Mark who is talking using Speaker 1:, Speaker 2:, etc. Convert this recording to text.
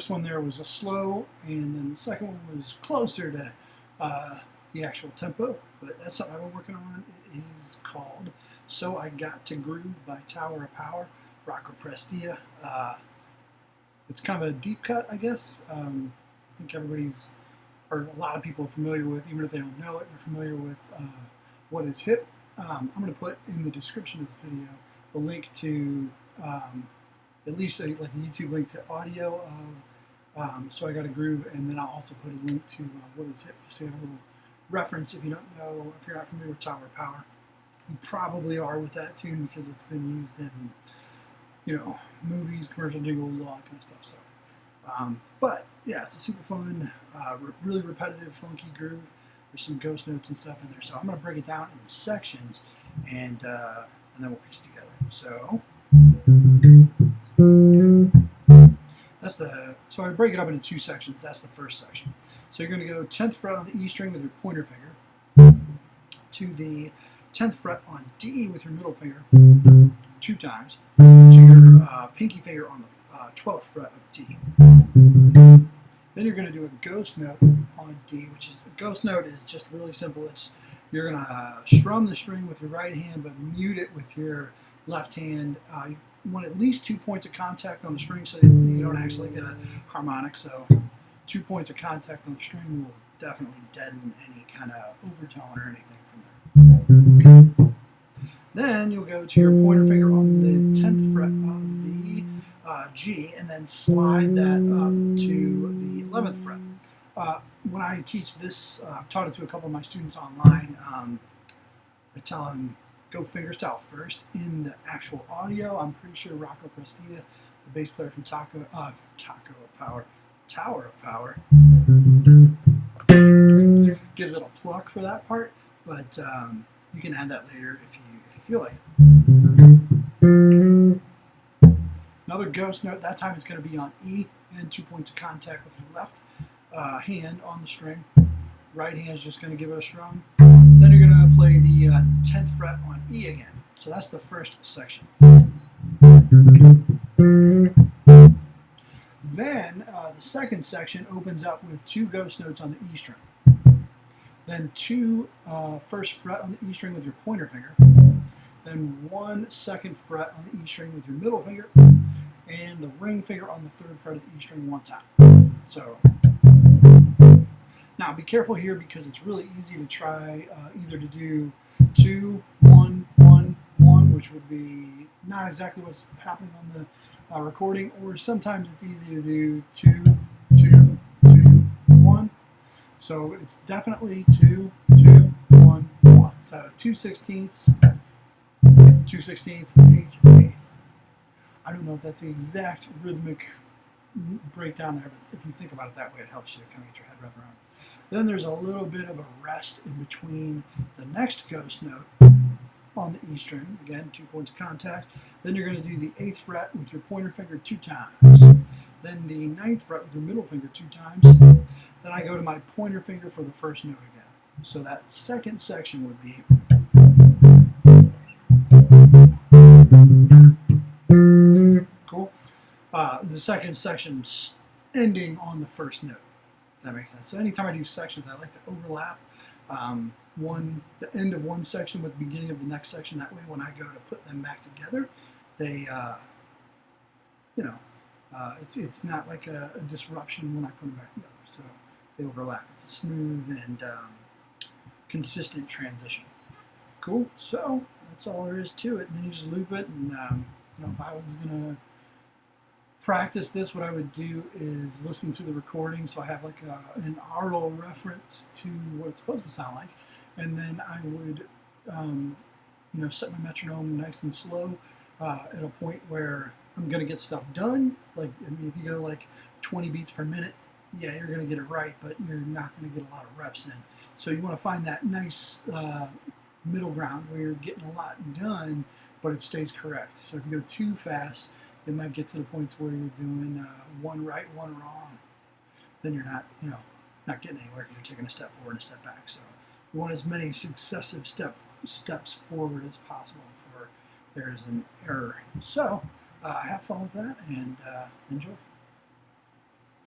Speaker 1: first one there was a slow, and then the second one was closer to the actual tempo, but that's something I've been working on. It is called So I Got to Groove by Tower of Power, Rocco Prestia. It's kind of a deep cut, I guess. I think everybody's, or a lot of people are familiar with, even if they don't know it, they're familiar with What Is Hip. I'm going to put in the description of this video a link to at least like a YouTube link to audio of So I Got a Groove, and then I'll also put a link to What Is Hip, just so you have a little reference if you don't know, if you're not familiar with Tower of Power. You probably are with that tune because it's been used in, you know, movies, commercial jingles, all that kind of stuff. So, but yeah, it's a super fun, really repetitive, funky groove. There's some ghost notes and stuff in there. So I'm going to break it down in sections, and then we'll piece it together. So that's so I break it up into two sections. That's the first section. So you're going to go 10th fret on the E string with your pointer finger to the 10th fret on D with your middle finger 2 times to your pinky finger on the 12th fret of D. Then you're going to do a ghost note on D, which is a ghost note is just really simple. It's you're going to strum the string with your right hand, but mute it with your left hand. You want at least 2 points of contact on the string so that you don't actually get a harmonic. So 2 points of contact on the string will definitely deaden any kind of overtone or anything from there. Then you'll go to your pointer finger on the 10th fret of the G, and then slide that up to the 11th fret. When I teach this, I've taught it to a couple of my students online. I tell them go fingerstyle first in the actual audio. I'm pretty sure Rocco Prestia, the bass player from Tower of Power, gives it a pluck for that part, but you can add that later if you feel like it. Another ghost note, that time it's going to be on E, and 2 points of contact with your left hand on the string. Right hand is just going to give it a strum. Then you're going to play the 10th fret on E again. So that's the first section. Then the second section opens up with 2 ghost notes on the E string. Then 2 first fret on the E string with your pointer finger. Then 1 second fret on the E string with your middle finger. And the ring finger on the 3rd fret of the E string 1 time. So now be careful here because it's really easy to try either to do 2, 1, 1, 1, which would be not exactly what's happening on the recording, or sometimes it's easy to do 2, 2, 2, 1. So it's definitely 2, 2, 1, 1. So 2/16, 2/16, 1/8, 1/8. I don't know if that's the exact rhythmic breakdown there, but if you think about it that way, it helps you kind of get your head wrapped around it. Then there's a little bit of a rest in between the next ghost note on the E string. Again, 2 points of contact. Then you're going to do the 8th fret with your pointer finger 2 times. Then the 9th fret with your middle finger 2 times. Then I go to my pointer finger for the first note again. So that second section would be cool. The second section ending on the first note. If that makes sense. So anytime I do sections, I like to overlap the end of one section with the beginning of the next section. That way, when I go to put them back together, they, it's not like a disruption when I put them back together. So they overlap. It's a smooth and consistent transition. Cool. So that's all there is to it. And then you just loop it, and if I was gonna practice this, what I would do is listen to the recording, so I have like an aural reference to what it's supposed to sound like, and then I would set my metronome nice and slow at a point where I'm gonna get stuff done. Like, I mean, if you go like 20 beats per minute, yeah, you're gonna get it right, but you're not gonna get a lot of reps in. So you want to find that nice middle ground where you're getting a lot done, but it stays correct. So if you go too fast, it might get to the points where you're doing one right, one wrong. Then you're not, not getting anywhere because you're taking a step forward and a step back. So you want as many successive steps forward as possible before there's an error. So have fun with that and enjoy.